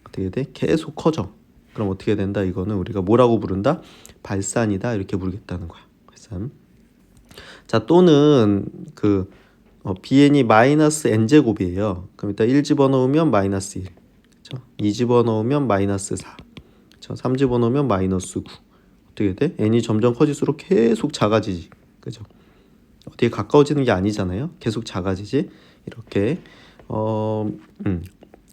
어떻게 돼? 계속 커져. 그럼 어떻게 된다? 이거는 우리가 뭐라고 부른다? 발산이다 이렇게 부르겠다는 거야. 발산. 자, 또는 bn이 마이너스 n제곱이에요. 그럼 일단 1 집어넣으면 마이너스 1. 그쵸? 2 집어넣으면 마이너스 4. 그쵸? 3 집어넣으면 마이너스 9. 어떻게 돼? n이 점점 커질수록 계속 작아지지. 그죠? 어디에 가까워지는 게 아니잖아요. 계속 작아지지. 이렇게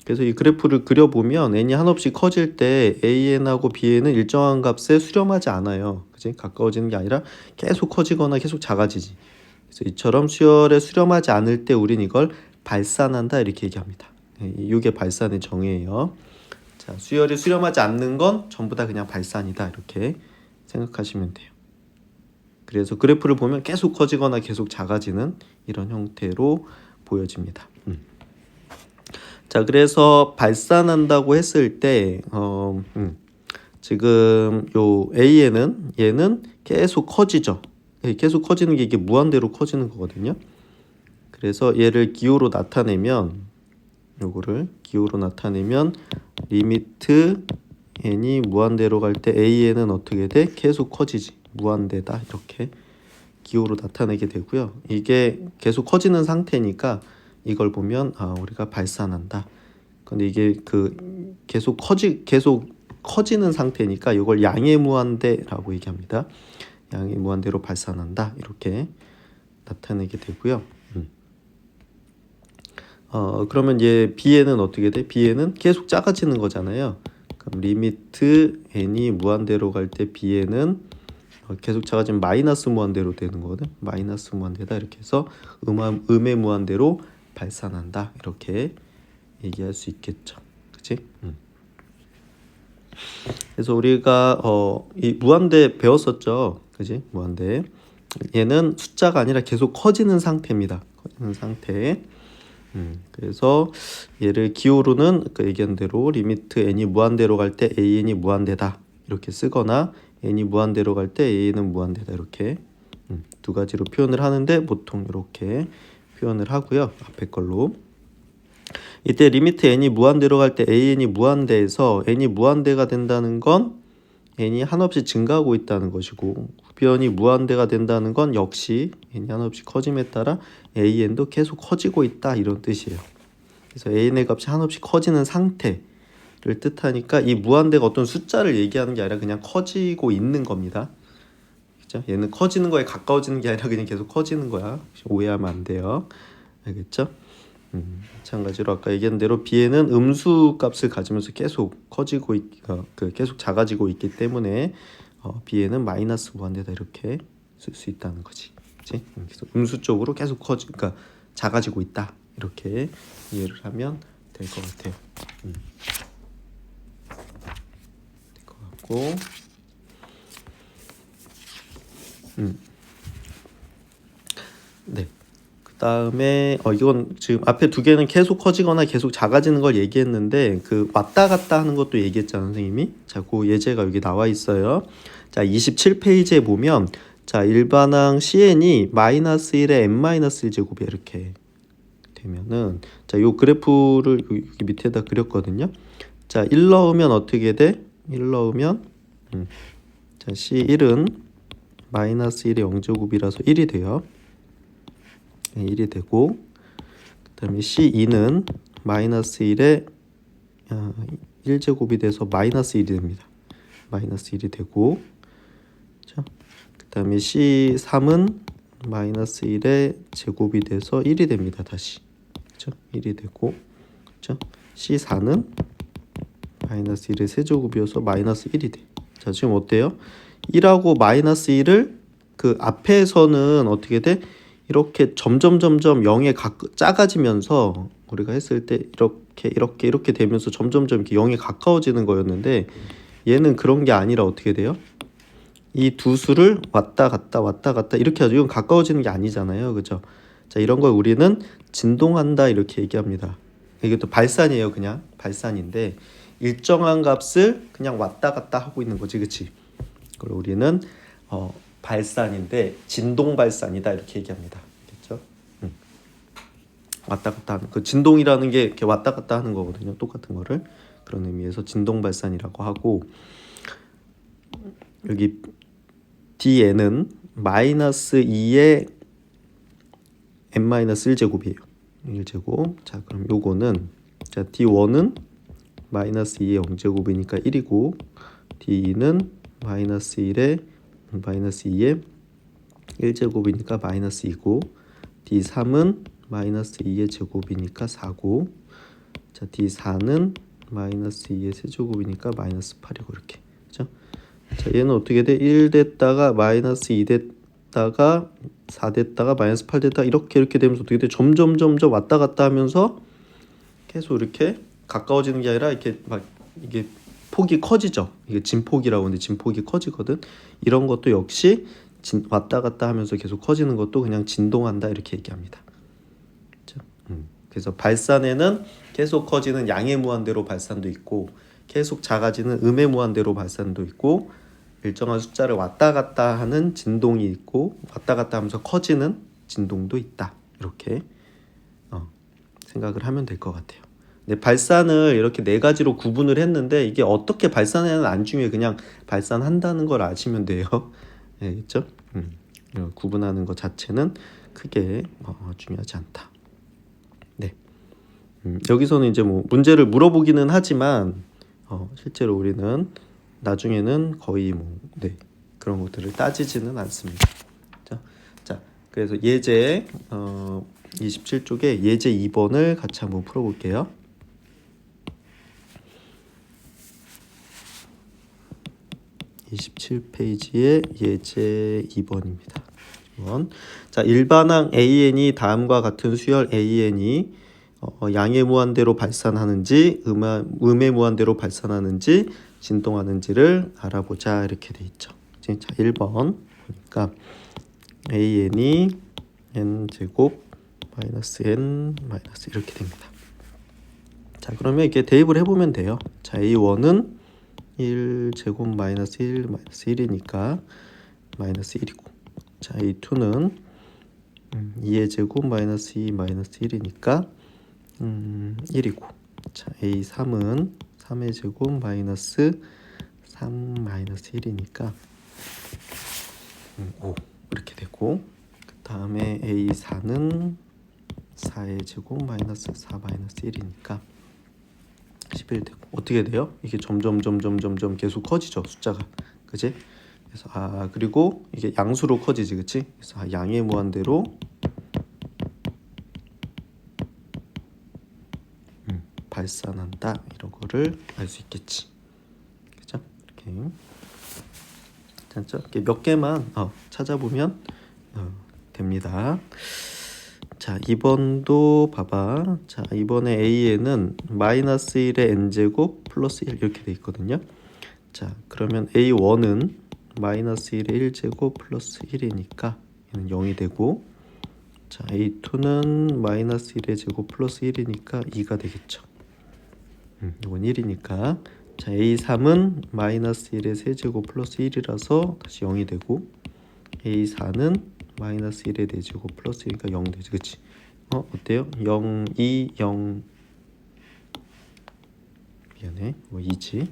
그래서 이 그래프를 그려보면 n이 한없이 커질 때 an하고 bn은 일정한 값에 수렴하지 않아요. 그치? 가까워지는 게 아니라 계속 커지거나 계속 작아지지. 그래서 이처럼 수열에 수렴하지 않을 때 우린 이걸 발산한다 이렇게 얘기합니다. 이게 발산의 정의예요. 자, 수열이 수렴하지 않는 건 전부 다 그냥 발산이다 이렇게 생각하시면 돼요. 그래서 그래프를 보면 계속 커지거나 계속 작아지는 이런 형태로 보여집니다. 자, 그래서 발산한다고 했을 때 지금 요 얘는 계속 커지죠. 계속 커지는 게 이게 무한대로 커지는 거거든요. 그래서 얘를 기호로 나타내면 요거를 기호로 나타내면 리미트 n이 무한대로 갈 때 an은 어떻게 돼? 계속 커지지. 무한대다. 이렇게 기호로 나타내게 되고요. 이게 계속 커지는 상태니까 이걸 보면 우리가 발산한다. 근데 이게 계속 커지는 상태니까 이걸 양의 무한대라고 얘기합니다. 양의 무한대로 발산한다. 이렇게 나타내게 되고요. 그러면 얘 bn은 어떻게 돼? bn은 계속 작아지는 거잖아요. 그럼 리미트 n이 무한대로 갈 때 bn은 계속 작아지면 마이너스 무한대로 되는 거거든. 마이너스 무한대다. 이렇게 해서 음의 무한대로 발산한다. 이렇게 얘기할 수 있겠죠. 그치? 그래서 우리가 이 무한대 배웠었죠. 그치? 무한대. 얘는 숫자가 아니라 계속 커지는 상태입니다. 커지는 상태. 그래서 얘를 기호로는 얘기한 대로 리미트 n이 무한대로 갈 때 an이 무한대다 이렇게 쓰거나 n이 무한대로 갈 때 a는 무한대다 이렇게 두 가지로 표현을 하는데 보통 이렇게 표현을 하고요. 앞에 걸로 이때 리미트 n이 무한대로 갈 때 an이 무한대에서 n이 무한대가 된다는 건 n이 한없이 증가하고 있다는 것이고 구변이 무한대가 된다는 건 역시 n이 한없이 커짐에 따라 an도 계속 커지고 있다 이런 뜻이에요. 그래서 an의 값이 한없이 커지는 상태를 뜻하니까 이 무한대가 어떤 숫자를 얘기하는 게 아니라 그냥 커지고 있는 겁니다. 그렇죠? 얘는 커지는 거에 가까워지는 게 아니라 그냥 계속 커지는 거야. 오해하면 안 돼요. 알겠죠? 마찬가지로 아까 얘기한 대로 bn은 음수 값을 가지면서 계속 커지고 계속 작아지고 있기 때문에 bn은 마이너스 무한대다 이렇게 쓸 수 있다는 거지. 그치? 그래서 음수 쪽으로 계속 그러니까 작아지고 있다 이렇게 이해를 하면 될 것 같아요. 될 것 같고, 네. 다음에 이건 지금 앞에 두 개는 계속 커지거나 계속 작아지는 걸 얘기했는데 왔다 갔다 하는 것도 얘기했잖아요, 선생님이. 자, 그 예제가 여기 나와 있어요. 자, 27페이지에 보면 자, 일반항 cn이 마이너스 1에 n-1 제곱이 이렇게 되면은 자, 요 그래프를 여기 밑에다 그렸거든요. 자, 1 넣으면 어떻게 돼? 1 넣으면 자, c1은 마이너스 1의 0제곱이라서 1이 돼요. 1이 되고 그 다음에 C2는 마이너스 1에 1제곱이 돼서 마이너스 1이 됩니다. 마이너스 1이 되고 그 다음에 C3은 마이너스 1의 제곱이 돼서 1이 됩니다. 다시 그렇죠? 1이 되고 그렇죠? C4는 마이너스 1의 세제곱이어서 마이너스 1이 돼. 자, 지금 어때요? 1하고 마이너스 1을 그 앞에서는 어떻게 돼? 이렇게 점점 0에 작아지면서 우리가 했을 때 이렇게 되면서 점점 이렇게 0에 가까워지는 거였는데 얘는 그런 게 아니라 어떻게 돼요? 이 두 수를 왔다 갔다 이렇게 하죠. 이건 가까워지는 게 아니잖아요. 그죠? 자, 이런 걸 우리는 진동한다 이렇게 얘기합니다. 이게 또 발산이에요. 그냥 발산인데 일정한 값을 그냥 왔다 갔다 하고 있는 거지. 그치? 그걸 우리는 발산인데 진동 발산이다 이렇게 얘기합니다. 알겠죠? 왔다 갔다 하는 그 진동이라는 게 이렇게 왔다 갔다 하는 거거든요. 똑같은 거를 그런 의미에서 진동 발산이라고 하고 여기 dn은 마이너스 2의 n-1제곱이에요. 1제곱. 자, 그럼 요거는 자, d1은 마이너스 2의 0제곱이니까 1이고 d2는 마이너스 1의 마이너스 2의 1제곱이니까 마이너스 2고 D3은 마이너스 2의 제곱이니까 4고 자, D4는 마이너스 2의 세제곱이니까 마이너스 8이고 이렇게 그죠? 자, 얘는 어떻게 돼? 1 됐다가 마이너스 2 됐다가 4 됐다가 마이너스 8 됐다가 이렇게 되면서 어떻게 돼? 점점 왔다 갔다 하면서 계속 이렇게 가까워지는 게 아니라 이렇게 막 이게 폭이 커지죠. 이게 진폭이라고 하는데 진폭이 커지거든. 이런 것도 역시 왔다 갔다 하면서 계속 커지는 것도 그냥 진동한다 이렇게 얘기합니다. 그렇죠? 그래서 발산에는 계속 커지는 양의 무한대로 발산도 있고 계속 작아지는 음의 무한대로 발산도 있고 일정한 숫자를 왔다 갔다 하는 진동이 있고 왔다 갔다 하면서 커지는 진동도 있다. 이렇게 생각을 하면 될 것 같아요. 네, 발산을 이렇게 네 가지로 구분을 했는데 이게 어떻게 발산하는 안 중요해. 그냥 발산한다는 걸 아시면 돼요. 네, 그렇죠? 구분하는 것 자체는 크게 중요하지 않다. 네. 여기서는 이제 뭐 문제를 물어보기는 하지만 실제로 우리는 나중에는 거의 그런 것들을 따지지는 않습니다. 자, 그래서 예제 27쪽에 예제 2번을 같이 한번 풀어볼게요. 27페이지의 예제 2번입니다. 자, 일반항 AN이 다음과 같은 수열 AN이 양의 무한대로 발산하는지 음의 무한대로 발산하는지 진동하는지를 알아보자. 이렇게 돼 있죠. 자, 1번 보니까 AN이 n제곱 마이너스 n 마이너스 이렇게 됩니다. 자, 그러면 이렇게 대입을 해보면 돼요. 자, A1은 1제곱 마이너스 1 마이너스 1이니까 마이너스 1이고, 자, A2는 2의 제곱 마이너스 2 마이너스 1이니까 1이고, 자, A3은 3의 제곱 마이너스 3 마이너스 1이니까 5 이렇게 되고, 그 다음에 A4는 4의 제곱 마이너스 4 마이너스 1이니까 11 되고, 어떻게 돼요? 이게 점점 계속 커지죠, 숫자가. 그지? 그래서 그리고 이게 양수로 커지지, 그치? 그래서 양의 무한대로 발산한다, 이런 거를 알 수 있겠지. 그죠? 이렇게 몇 개만 찾아보면 됩니다. 자, 2번도 봐봐. 자, 이번에 A에는 마이너스 1의 n제곱 플러스 1 이렇게 돼 있거든요. 자, 그러면 A1은 마이너스 1의 1제곱 플러스 1이니까 얘는 0이 되고, 자, A2는 마이너스 1의 제곱 플러스 1이니까 2가 되겠죠. 이건 1이니까. 자, A3은 마이너스 1의 세제곱 플러스 1이라서 다시 0이 되고, A4는 마이너스 1의 4제곱 플러스 1이니까 0 되지, 그치? 어때요? 0, 2, 0 미안해, 2지.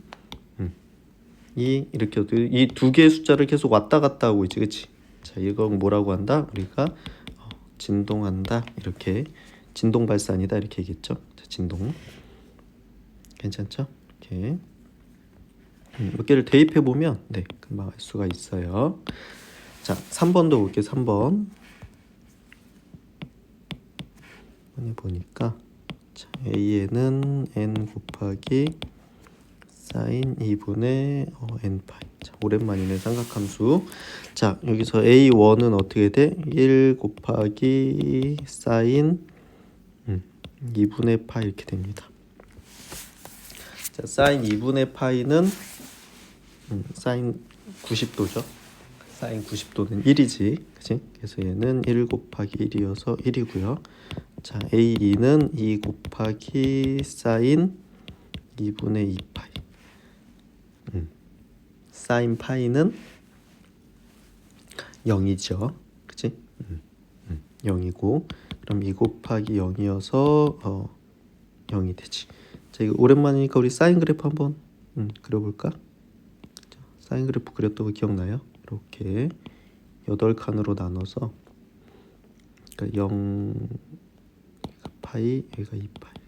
2 이렇게 이 두 개의 숫자를 계속 왔다 갔다 하고 있지, 그치? 자, 이건 뭐라고 한다? 우리가 진동한다, 이렇게. 진동 발산이다, 이렇게 얘기했죠. 자, 진동. 괜찮죠? 이렇게 몇 개를 대입해 보면 금방 알 수가 있어요. 자, 3번도 볼게요. 3번 보니까, 자, A에는 n 곱하기 사인 2분의 n파이. 자, 오랜만이네, 삼각함수. 자, 여기서 A1은 어떻게 돼? 1 곱하기 사인 2분의 파이 이렇게 됩니다. 자, 사인 2분의 파이는 사인 90도죠. 사인 90도는 1이지, 그치? 그래서 얘는 1 곱하기 1이어서 1이고요. 자, A2는 2 곱하기 사인 2분의 2파이. 사인 파이는 0이죠, 그치? 0이고, 그럼 2 곱하기 0이어서 0이 되지. 자, 이거 오랜만이니까 우리 사인 그래프 한번 그려볼까? 자, 사인 그래프 그렸던 거 기억나요? 이렇게 8칸으로 나눠서, 그러니까 0 파이, 여기가 2파이.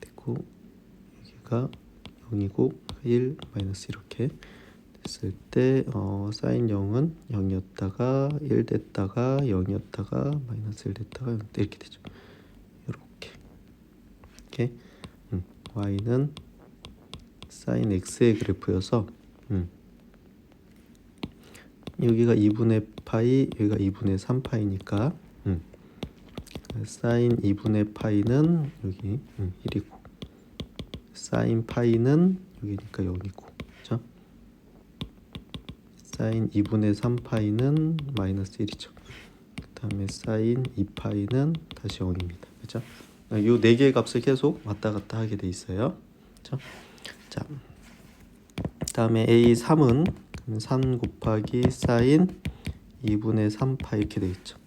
됐고, 여기가 0이고 1 마이너스 이렇게 됐을 때 사인 0은 0이었다가 1 됐다가 0이었다가 마이너스 1 됐다가 0 이렇게 되죠. 이렇게 y는 사인 x의 그래프여서 여기가 2분의 파이, 여기가 2분의 3파이니까 사인 2분의 파이는 여기 1이고, 사인 파이는 여기니까 0이고, 그렇죠? 사인 2분의 3파이는 마이너스 1이죠. 그 다음에 사인 2파이는 다시 0입니다. 그렇죠? 이 4개의 값을 계속 왔다 갔다 하게 돼 있어요. 그렇죠? 자, 그다음에 A3은 3 곱하기 사인 2분의 3파 이렇게 되겠죠.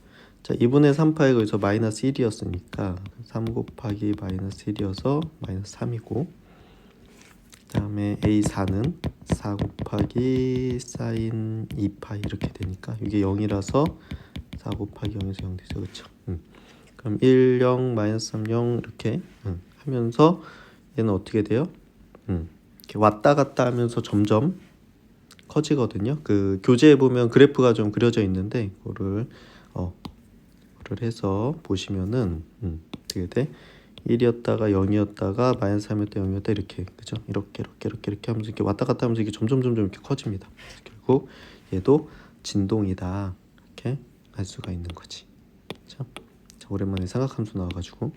자, 2분의 3파에 거기서 마이너스 1이었으니까 3 곱하기 마이너스 1이어서 마이너스 3이고, 그 다음에 A4는 4 곱하기 사인 2파 이렇게 되니까 이게 0이라서 4 곱하기 0에서 0 되죠. 그렇죠? 그럼 1, 0, 마이너스 3, 0 이렇게 하면서 얘는 어떻게 돼요? 이렇게 왔다 갔다 하면서 점점 커지거든요. 그 교재에 보면 그래프가 좀 그려져 있는데 그거를 해서 보시면은 어떻게 돼? 1이었다가 0이었다가 마이너스 3이었다 0이었다 이렇게, 그죠? 이렇게 하면서 이렇게 왔다 갔다 하면서 이게 점점 이렇게 커집니다. 결국 얘도 진동이다 이렇게 알 수가 있는 거지. 자, 오랜만에 삼각함수 나와가지고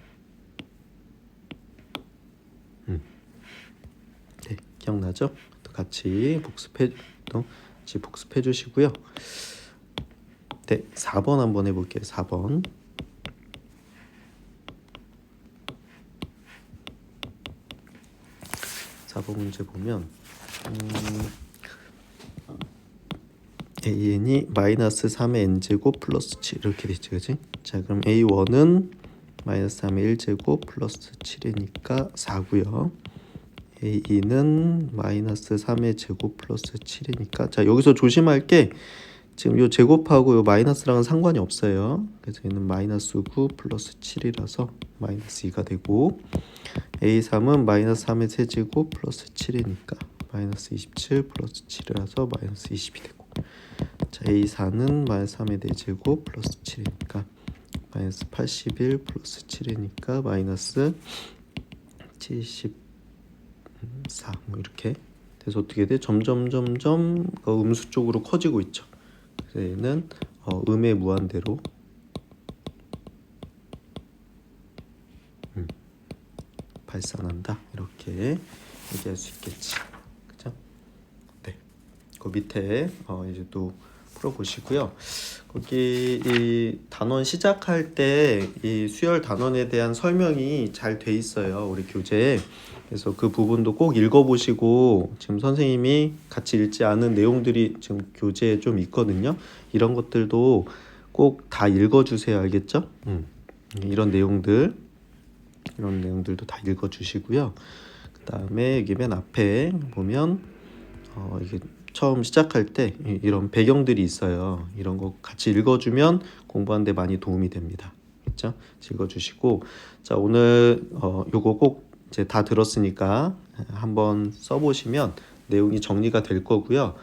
네, 기억나죠? 또 같이 복습해 주시고요. 네, 4번 한번 해볼게요. 4번. 4번 문제 보면 AN이 마이너스 3의 n제곱 플러스 7 이렇게 되죠. 그치? 자, 그럼 A1은 마이너스 3의 1제곱 플러스 7이니까 4고요. A2는 마이너스 3의 제곱 플러스 7이니까, 자, 여기서 조심할 게 지금 요 제곱하고 요 마이너스랑은 상관이 없어요. 그래서 얘는 마이너스 9 플러스 7이라서 마이너스 2가 되고, A3은 마이너스 3의 세제곱 플러스 7이니까 마이너스 27 플러스 7이라서 마이너스 20이 되고, 자, A4는 마이너스 3의 4제곱 플러스 7이니까 마이너스 81 플러스 7이니까 마이너스 74 뭐 이렇게 돼서 어떻게 돼? 점점 음수 쪽으로 커지고 있죠. 그래서 얘는 음의 무한대로 발산한다 이렇게 얘기할 수 있겠지. 그죠? 네. 그 밑에 이제 또 풀어보시고요. 거기 이 단원 시작할 때 이 수열 단원에 대한 설명이 잘 돼 있어요, 우리 교재에. 그래서 그 부분도 꼭 읽어보시고, 지금 선생님이 같이 읽지 않은 내용들이 지금 교재에 좀 있거든요. 이런 것들도 꼭 다 읽어주세요. 알겠죠? 이런 내용들도 다 읽어주시고요. 그 다음에 여기 맨 앞에 보면 이게 처음 시작할 때 이런 배경들이 있어요. 이런 거 같이 읽어주면 공부하는데 많이 도움이 됩니다. 그렇죠? 읽어주시고, 자, 오늘 요거 꼭 이제 다 들었으니까 한번 써보시면 내용이 정리가 될 거고요.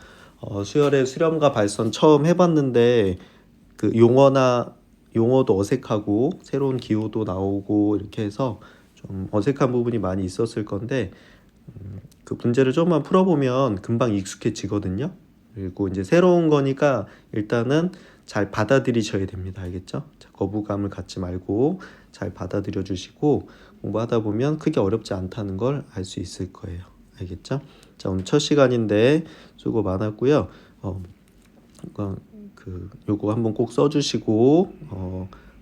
수열의 수렴과 발선 처음 해봤는데 그 용어도 어색하고 새로운 기호도 나오고 이렇게 해서 좀 어색한 부분이 많이 있었을 건데, 그 문제를 조금만 풀어보면 금방 익숙해지거든요. 그리고 이제 새로운 거니까 일단은 잘 받아들이셔야 됩니다. 알겠죠? 자, 거부감을 갖지 말고 잘 받아들여 주시고 공부하다 보면 크게 어렵지 않다는 걸 알 수 있을 거예요. 알겠죠? 자, 오늘 첫 시간인데 수고 많았고요. 요거 한번 꼭 써주시고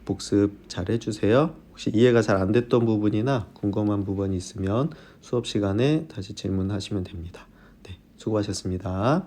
복습 잘 해주세요. 혹시 이해가 잘 안 됐던 부분이나 궁금한 부분이 있으면 수업 시간에 다시 질문하시면 됩니다. 네, 수고하셨습니다.